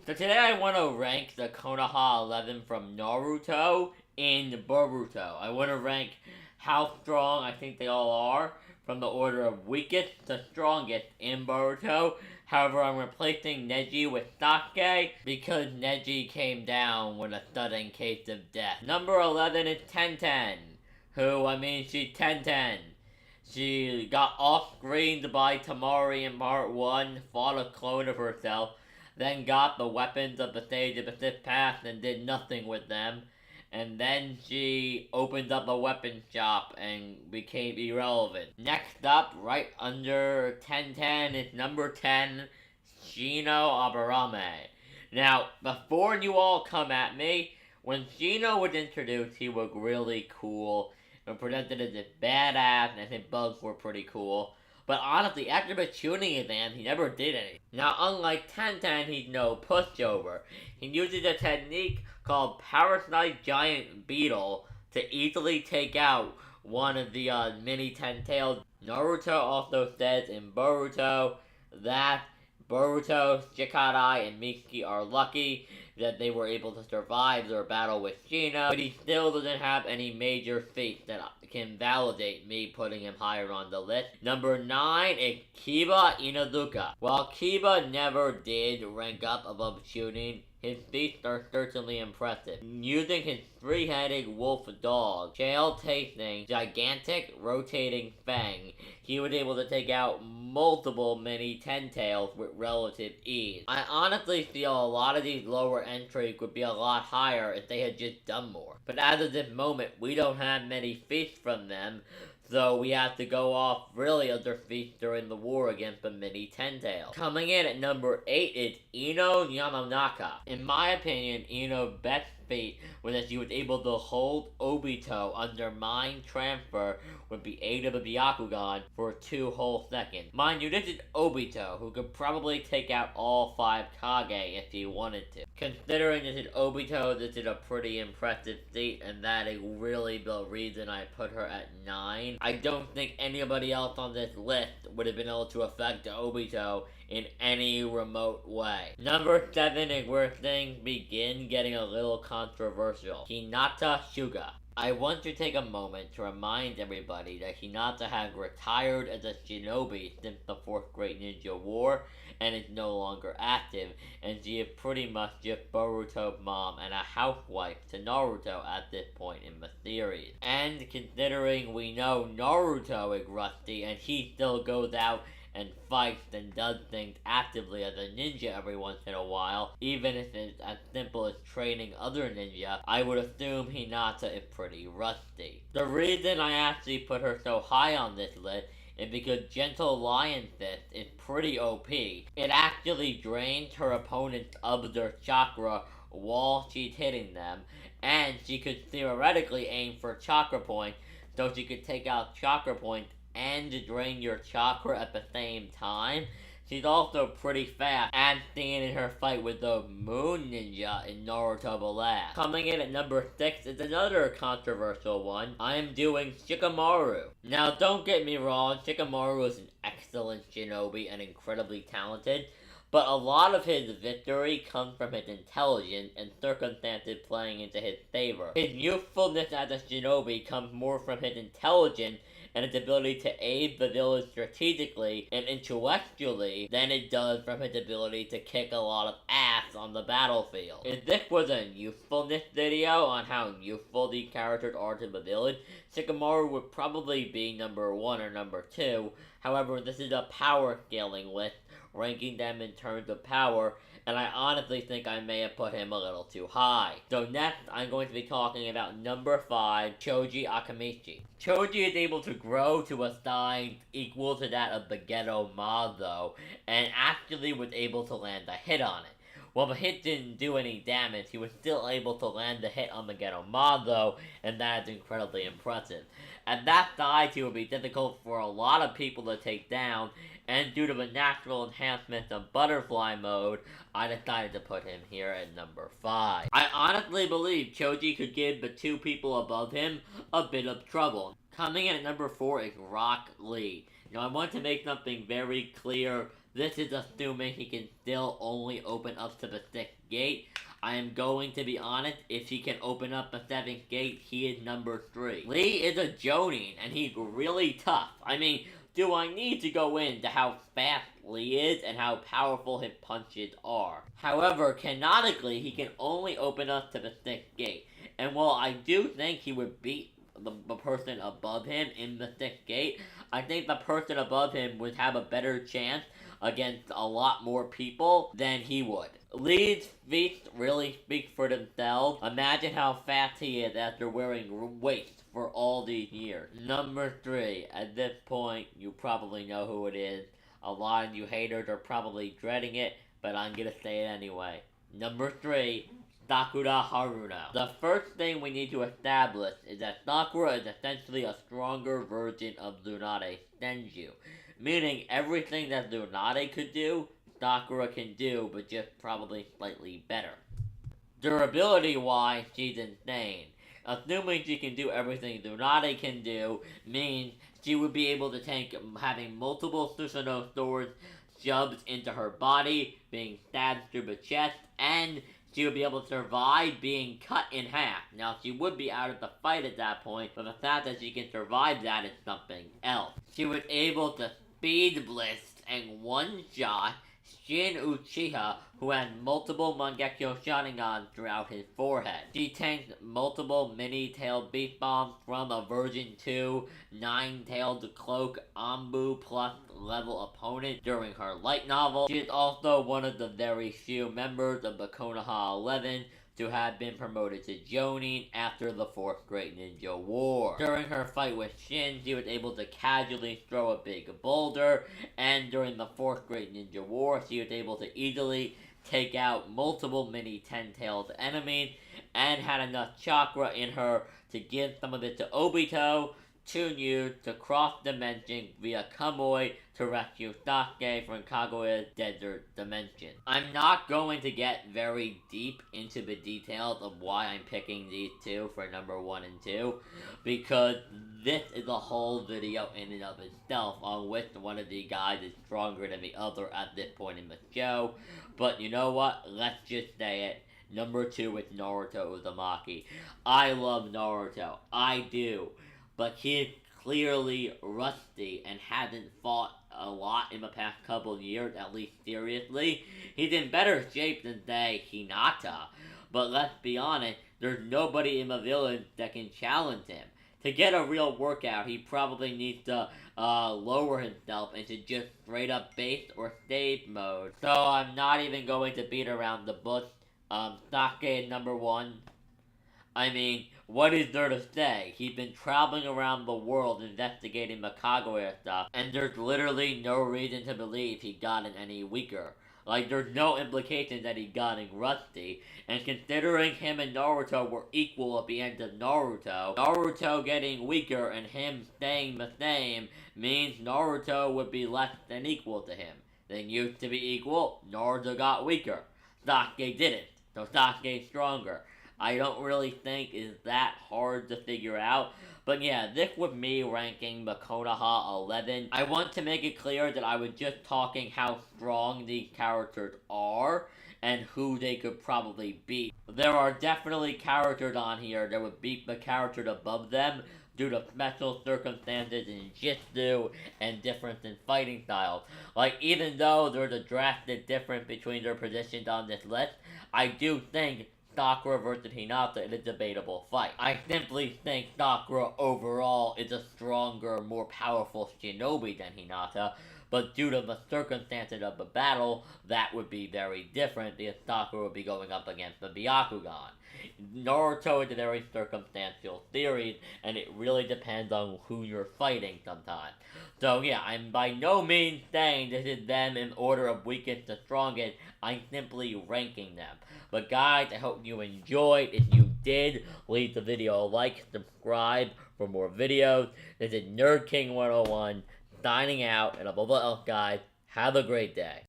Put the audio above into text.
So today I want to rank the Konoha 11 from Naruto in Boruto. I want to rank how strong I think they all are from the order of weakest to strongest in Boruto. However, I'm replacing Neji with Sasuke because Neji came down with a sudden case of death. Number 11 is Tenten, she's Tenten. She got off-screened by Tamari in part 1, fought a clone of herself, then got the weapons of the Sage of the Sith Path and did nothing with them. And then she opened up a weapon shop and became irrelevant. Next up, right under Tenten is number 10, Shino Aburame. Now, before you all come at me, when Shino was introduced, he was really cool and presented as a badass, and his bugs were pretty cool. But honestly, after tuning his hand, he never did anything. Now, unlike Tenten, he's no pushover. He uses a technique called Parasite Giant Beetle to easily take out one of the mini Ten-tailed. Naruto also says in Boruto that Boruto, Shikamaru, and Mitsuki are lucky that they were able to survive their battle with Shino, but he still doesn't have any major feats that can validate me putting him higher on the list. Number 9 is Kiba Inuzuka. While Kiba never did rank up above shooting, his feats are certainly impressive. Using his three-headed wolf dog, shale-tasting, gigantic rotating fang, he was able to take out multiple mini Ten-tails with relative ease. I honestly feel a lot of these lower entries would be a lot higher if they had just done more. But as of this moment, we don't have many feats from them, so we have to go off really other feats during the war against the mini Ten-tail. Coming in at number 8 is Ino Yamanaka. In my opinion, Ino's best feat was that she was able to hold Obito under mind transfer with the aid of a Byakugan for 2 whole seconds. Mind you, this is Obito, who could probably take out all 5 Kage if he wanted to. Considering this is Obito, this is a pretty impressive feat, and that is really the reason I put her at 9. I don't think anybody else on this list would have been able to affect Obito in any remote way. Number 7 is where things begin getting a little controversial. Hinata Hyuga. I want to take a moment to remind everybody that Hinata has retired as a shinobi since the 4th Great Ninja War and is no longer active, and she is pretty much just Boruto's mom and a housewife to Naruto at this point in the series. And considering we know Naruto is rusty and he still goes out and fights and does things actively as a ninja every once in a while, even if it's as simple as training other ninja, I would assume Hinata is pretty rusty. The reason I actually put her so high on this list is because Gentle Lion Fist is pretty OP. It actually drains her opponents of their chakra while she's hitting them, and she could theoretically aim for chakra points, so she could take out chakra points and drain your chakra at the same time. She's also pretty fast, as seen in her fight with the Moon Ninja in Naruto the Last. Coming in at number 6 is another controversial one. I am doing Shikamaru. Now don't get me wrong, Shikamaru is an excellent shinobi and incredibly talented, but a lot of his victory comes from his intelligence and circumstances playing into his favor. His youthfulness as a shinobi comes more from his intelligence and its ability to aid the village strategically and intellectually than it does from his ability to kick a lot of ass on the battlefield. If this was a youthfulness video on how youthful these characters are to the village, Sycamore would probably be number 1 or number 2. However, this is a power scaling list, ranking them in terms of power, and I honestly think I may have put him a little too high. So next, I'm going to be talking about number 5, Choji Akamichi. Choji is able to grow to a size equal to that of the Ghetto Mob though, and actually was able to land a hit on it. While the hit didn't do any damage, he was still able to land the hit on the Ghetto Mob though, and that is incredibly impressive. At that size, he would be difficult for a lot of people to take down, and due to the natural enhancements of Butterfly Mode, I decided to put him here at number 5. I honestly believe Choji could give the 2 people above him a bit of trouble. Coming in at number 4 is Rock Lee. Now I want to make something very clear. This is assuming he can still only open up to the 6th gate. I am going to be honest, if he can open up the 7th gate, he is number 3. Lee is a Jonin, and he's really tough. I mean, do I need to go into how fast Lee is and how powerful his punches are? However, canonically, he can only open up to the 6th gate. And while I do think he would beat the person above him in the 6th gate, I think the person above him would have a better chance against a lot more people than he would. Lee's feats really speak for themselves. Imagine how fast he is after wearing weights for all these years. Number 3, at this point, you probably know who it is. A lot of you haters are probably dreading it, but I'm gonna say it anyway. Number 3, Sakura Haruna. The first thing we need to establish is that Sakura is essentially a stronger version of Tsunade Senju. Meaning everything that Tsunade could do, Sakura can do, but just probably slightly better. Durability-wise, she's insane. Assuming she can do everything Tsunade can do, means she would be able to tank having multiple Susanoo swords shoved into her body, being stabbed through the chest, and she would be able to survive being cut in half. Now, she would be out of the fight at that point, but the fact that she can survive that is something else. She was able to speed blitz and one-shot Shin Uchiha, who had multiple Mangekyo Sharingan throughout his forehead. She tanked multiple mini-tailed beast bombs from a version 2 9-tailed cloak Anbu plus level opponent during her light novel. She is also one of the very few members of the Konoha 11 to have been promoted to Jonin after the 4th Great Ninja War. During her fight with Shin, she was able to casually throw a big boulder, and during the 4th Great Ninja War, she was able to easily take out multiple mini 10-tailed enemies, and had enough chakra in her to give some of it to Obito, to use to cross dimension via Kamui to rescue Sasuke from Kaguya's desert dimension. I'm not going to get very deep into the details of why I'm picking these two for number 1 and 2, because this is a whole video in and of itself on which one of the guys is stronger than the other at this point in the show. But you know what? Let's just say it. Number 2 is Naruto Uzumaki. I love Naruto. I do. But he's clearly rusty and hasn't fought a lot in the past couple of years, at least seriously. He's in better shape than, say, Hinata. But let's be honest, there's nobody in the village that can challenge him. To get a real workout, he probably needs to lower himself into just straight up base or save mode. So I'm not even going to beat around the bush. Sasuke is number 1. I mean, what is there to say? He's been traveling around the world investigating the Kaguya stuff, and there's literally no reason to believe he gotten any weaker. Like, there's no implication that he gotten rusty, and considering him and Naruto were equal at the end of Naruto getting weaker and him staying the same means Naruto would be less than equal to him. They used to be equal, Naruto got weaker. Sasuke didn't, so Sasuke's stronger. I don't really think is that hard to figure out. But yeah, this was me ranking the Konoha 11. I want to make it clear that I was just talking how strong these characters are and who they could probably beat. There are definitely characters on here that would beat the characters above them due to special circumstances in Jitsu and difference in fighting styles. Like, even though there's a drastic difference between their positions on this list, I do think Sakura versus Hinata is a debatable fight. I simply think Sakura overall is a stronger, more powerful shinobi than Hinata, but due to the circumstances of the battle, that would be very different because Sakura would be going up against the Byakugan. Naruto is a very circumstantial series, and it really depends on who you're fighting sometimes. So yeah, I'm by no means saying this is them in order of weakest to strongest, I'm simply ranking them. But guys, I hope you enjoyed. If you did, leave the video a like, subscribe for more videos. This is Nerd King 101, signing out, and above all else guys, have a great day.